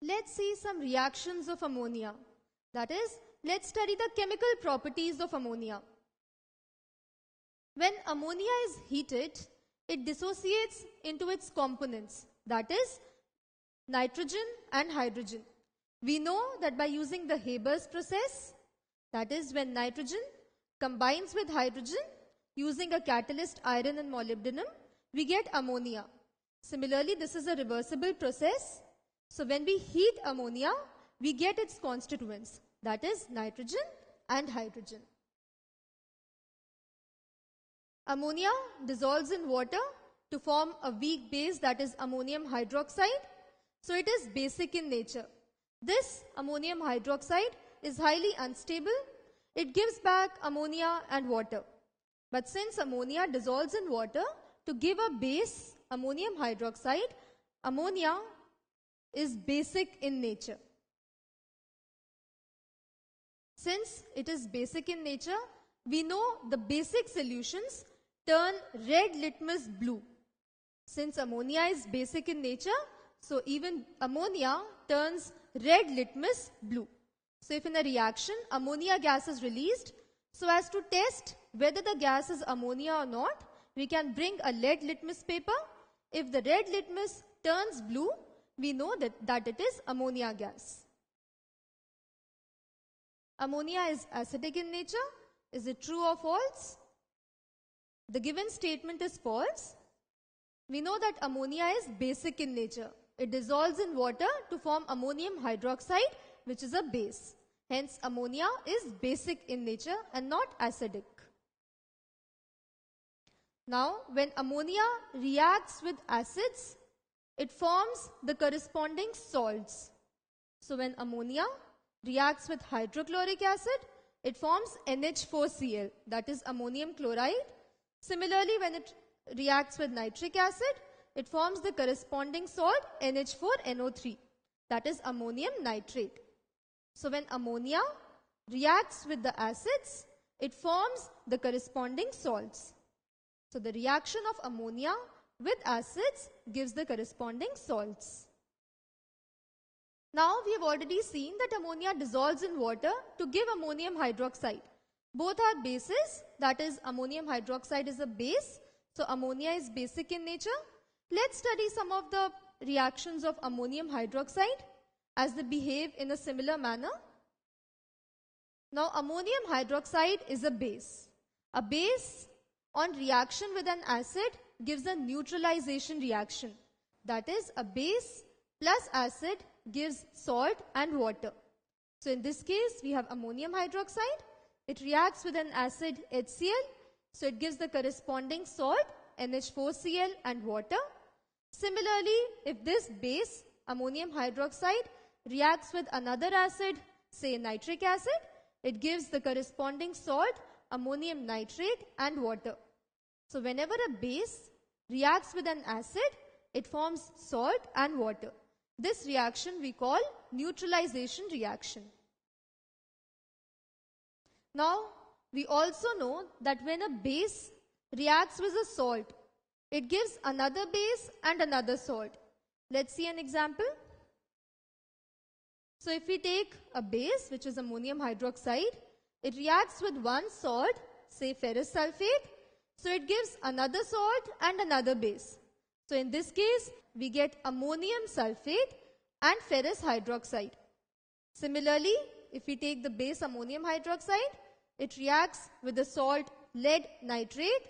let's see some reactions of ammonia. That is, let's study the chemical properties of ammonia. When ammonia is heated, it dissociates into its components, that is, nitrogen and hydrogen. We know that by using the Haber's process, that is when nitrogen combines with hydrogen using a catalyst iron and molybdenum, we get ammonia. Similarly, this is a reversible process. So when we heat ammonia, we get its constituents, that is nitrogen and hydrogen. Ammonia dissolves in water to form a weak base, that is ammonium hydroxide. So it is basic in nature. This ammonium hydroxide is highly unstable. It gives back ammonia and water. But since ammonia dissolves in water, to give a base, ammonium hydroxide, ammonia is basic in nature. Since it is basic in nature, we know the basic solutions turn red litmus blue. Since ammonia is basic in nature, so even ammonia turns red litmus blue. So if in a reaction ammonia gas is released, so as to test whether the gas is ammonia or not, we can bring a lead litmus paper. If the red litmus turns blue, we know that it is ammonia gas. Ammonia is acidic in nature. Is it true or false? The given statement is false. We know that ammonia is basic in nature. It dissolves in water to form ammonium hydroxide, which is a base. Hence, ammonia is basic in nature and not acidic. Now, when ammonia reacts with acids, it forms the corresponding salts. So, when ammonia reacts with hydrochloric acid, it forms NH4Cl, that is ammonium chloride. Similarly, when it reacts with nitric acid, it forms the corresponding salt NH4NO3, that is ammonium nitrate. So when ammonia reacts with the acids, it forms the corresponding salts. So the reaction of ammonia with acids gives the corresponding salts. Now we have already seen that ammonia dissolves in water to give ammonium hydroxide. Both are bases, that is ammonium hydroxide is a base, so ammonia is basic in nature. Let's study some of the reactions of ammonium hydroxide as they behave in a similar manner. Now ammonium hydroxide is a base. A base on reaction with an acid gives a neutralization reaction. That is, a base plus acid gives salt and water. So in this case, we have ammonium hydroxide. It reacts with an acid HCl, so it gives the corresponding salt NH4Cl and water. Similarly, if this base, ammonium hydroxide, reacts with another acid, say nitric acid, it gives the corresponding salt ammonium nitrate and water. So whenever a base reacts with an acid, it forms salt and water. This reaction we call neutralization reaction. Now, we also know that when a base reacts with a salt, it gives another base and another salt. Let's see an example. So if we take a base, which is ammonium hydroxide, it reacts with one salt, say ferrous sulfate, so it gives another salt and another base. So in this case, we get ammonium sulfate and ferrous hydroxide. Similarly, if we take the base ammonium hydroxide, it reacts with the salt lead nitrate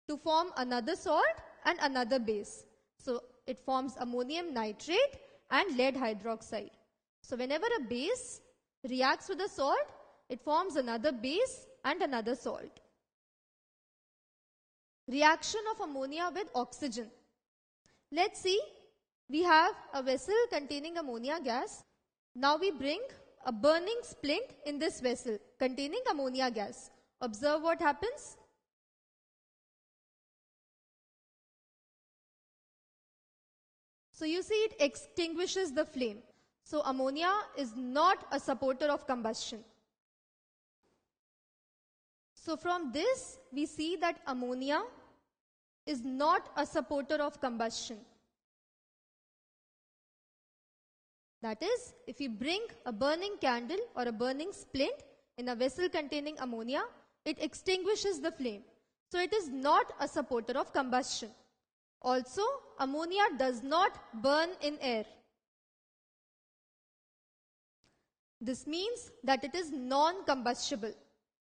to form another salt and another base. So it forms ammonium nitrate and lead hydroxide. So whenever a base reacts with a salt, it forms another base and another salt. Reaction of ammonia with oxygen. Let's see, we have a vessel containing ammonia gas. Now we bring a burning splint in this vessel containing ammonia gas. Observe what happens. So you see it extinguishes the flame. So ammonia is not a supporter of combustion. So from this we see that ammonia is not a supporter of combustion. That is, if we bring a burning candle or a burning splint in a vessel containing ammonia, it extinguishes the flame. So it is not a supporter of combustion. Also, ammonia does not burn in air. This means that it is non-combustible.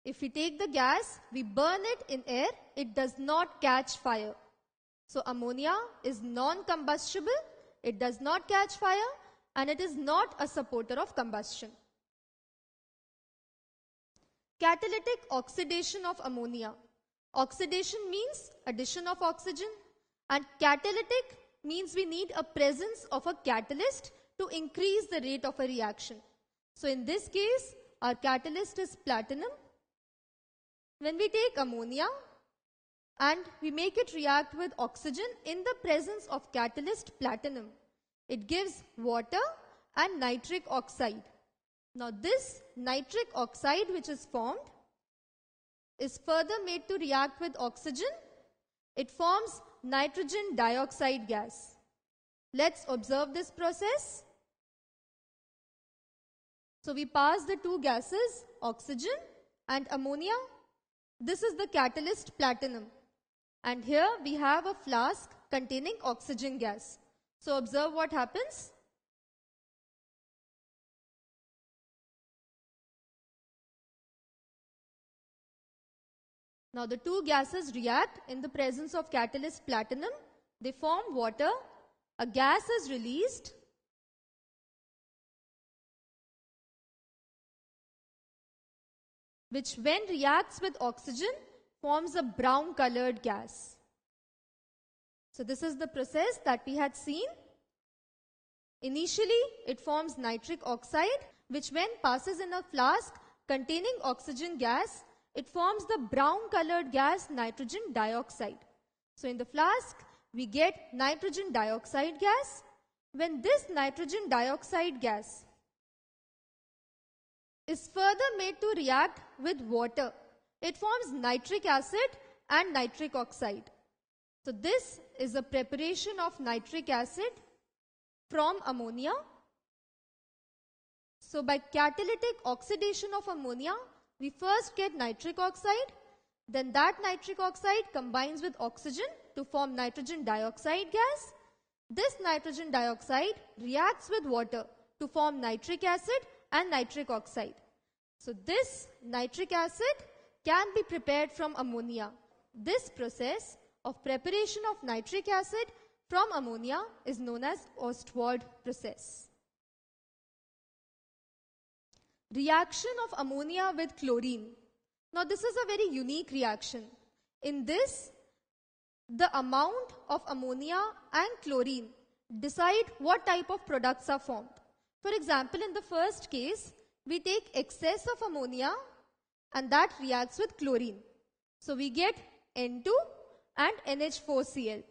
If we take the gas, we burn it in air, it does not catch fire. So ammonia is non-combustible, it does not catch fire, and it is not a supporter of combustion. Catalytic oxidation of ammonia. Oxidation means addition of oxygen, and catalytic means we need a presence of a catalyst to increase the rate of a reaction. So in this case, our catalyst is platinum. When we take ammonia and we make it react with oxygen in the presence of catalyst platinum, it gives water and nitric oxide. Now this nitric oxide which is formed is further made to react with oxygen. It forms nitrogen dioxide gas. Let's observe this process. So we pass the two gases, oxygen and ammonia. This is the catalyst platinum. And here we have a flask containing oxygen gas. So observe what happens. Now the two gases react in the presence of catalyst platinum. They form water. A gas is released. Which when reacts with oxygen forms a brown colored gas. So this is the process that we had seen. Initially it forms nitric oxide, which when passes in a flask containing oxygen gas, it forms the brown colored gas nitrogen dioxide. So in the flask we get nitrogen dioxide gas. When this nitrogen dioxide gas is further made to react with water, it forms nitric acid and nitric oxide. So this is a preparation of nitric acid from ammonia. So by catalytic oxidation of ammonia, we first get nitric oxide, then that nitric oxide combines with oxygen to form nitrogen dioxide gas. This nitrogen dioxide reacts with water to form nitric acid and nitric oxide. So this nitric acid can be prepared from ammonia. This process of preparation of nitric acid from ammonia is known as Ostwald process. Reaction of ammonia with chlorine. Now this is a very unique reaction. In this, the amount of ammonia and chlorine decide what type of products are formed. For example, in the first case, we take excess of ammonia and that reacts with chlorine. So we get N2 and NH4Cl.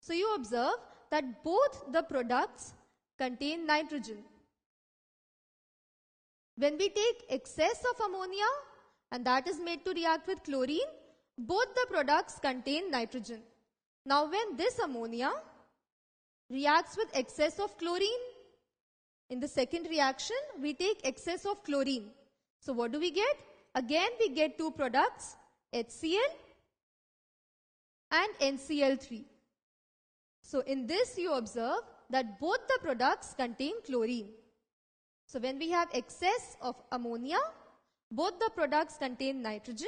So you observe that both the products contain nitrogen. When we take excess of ammonia and that is made to react with chlorine, both the products contain nitrogen. Now when this ammonia reacts with excess of chlorine, in the second reaction we take excess of chlorine. So what do we get? Again we get two products, HCl and NCl3. So in this you observe that both the products contain chlorine. So when we have excess of ammonia, both the products contain nitrogen.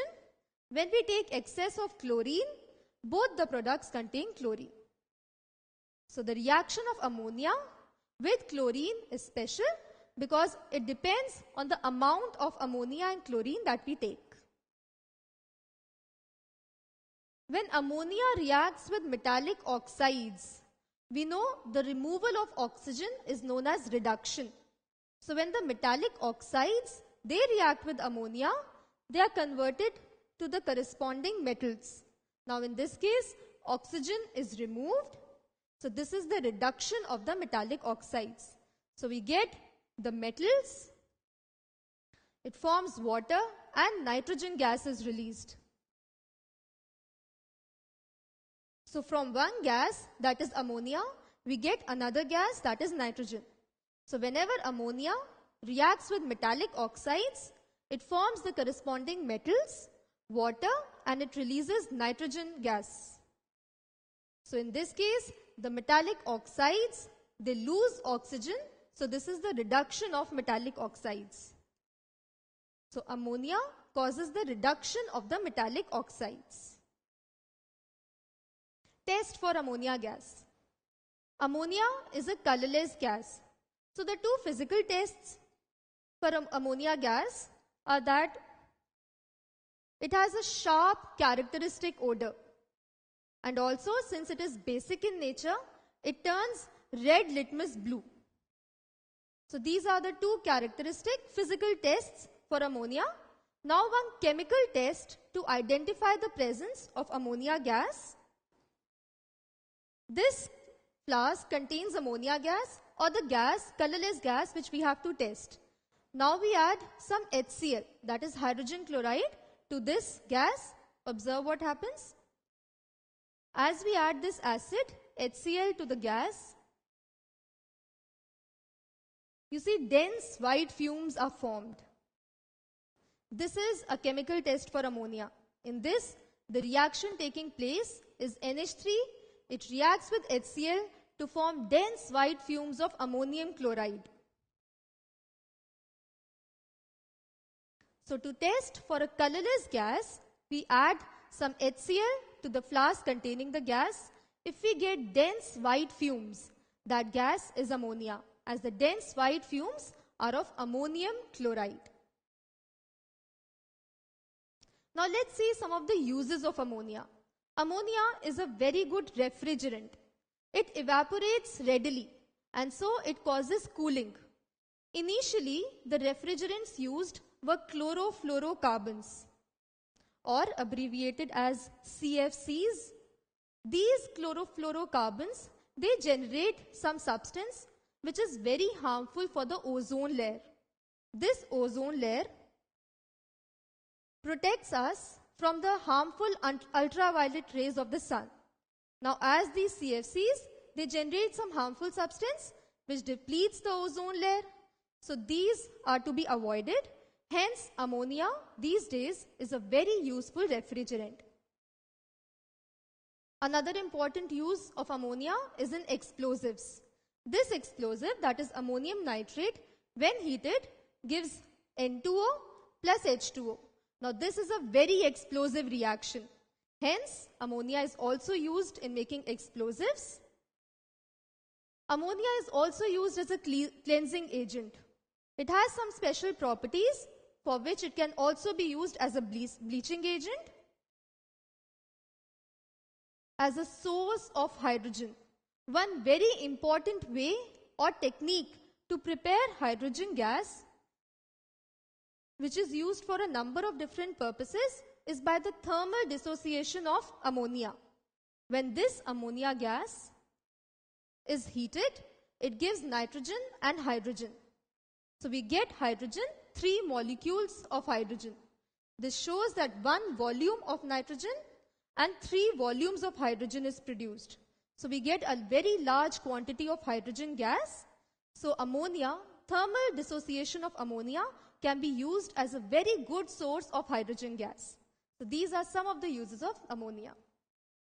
When we take excess of chlorine, both the products contain chlorine. So the reaction of ammonia with chlorine is special because it depends on the amount of ammonia and chlorine that we take. When ammonia reacts with metallic oxides, we know the removal of oxygen is known as reduction. So when the metallic oxides, they react with ammonia, they are converted to the corresponding metals. Now in this case, oxygen is removed. So this is the reduction of the metallic oxides. So we get the metals, it forms water and nitrogen gas is released. So from one gas, that is ammonia, we get another gas, that is nitrogen. So whenever ammonia reacts with metallic oxides, it forms the corresponding metals, water, and it releases nitrogen gas. So in this case, the metallic oxides, they lose oxygen. So this is the reduction of metallic oxides. So ammonia causes the reduction of the metallic oxides. Test for ammonia gas. Ammonia is a colorless gas. So the two physical tests for ammonia gas are that it has a sharp characteristic odor. And also, since it is basic in nature, it turns red litmus blue. So these are the two characteristic physical tests for ammonia. Now one chemical test to identify the presence of ammonia gas. This flask contains ammonia gas or the gas, colorless gas, which we have to test. Now we add some HCl, that is hydrogen chloride, to this gas. Observe what happens. As we add this acid, HCl, to the gas, you see dense white fumes are formed. This is a chemical test for ammonia. In this, the reaction taking place is NH3. It reacts with HCl to form dense white fumes of ammonium chloride. So to test for a colorless gas, we add some HCl to the flask containing the gas. If we get dense white fumes, that gas is ammonia, as the dense white fumes are of ammonium chloride. Now let's see some of the uses of ammonia. Ammonia is a very good refrigerant. It evaporates readily and so it causes cooling. Initially, the refrigerants used were chlorofluorocarbons, or abbreviated as CFCs. These chlorofluorocarbons, they generate some substance which is very harmful for the ozone layer. This ozone layer protects us from the harmful ultraviolet rays of the sun. Now, as these CFCs, they generate some harmful substance which depletes the ozone layer. So these are to be avoided. Hence, ammonia these days is a very useful refrigerant. Another important use of ammonia is in explosives. This explosive, that is ammonium nitrate, when heated, gives N2O plus H2O. Now this is a very explosive reaction. Hence, ammonia is also used in making explosives. Ammonia is also used as a cleansing agent. It has some special properties for which it can also be used as a bleaching agent, as a source of hydrogen. One very important way or technique to prepare hydrogen gas, which is used for a number of different purposes, is by the thermal dissociation of ammonia. When this ammonia gas is heated, it gives nitrogen and hydrogen. So we get hydrogen, 3 molecules of hydrogen. This shows that 1 volume of nitrogen and 3 volumes of hydrogen is produced. So we get a very large quantity of hydrogen gas. So ammonia, thermal dissociation of ammonia can be used as a very good source of hydrogen gas. So these are some of the uses of ammonia.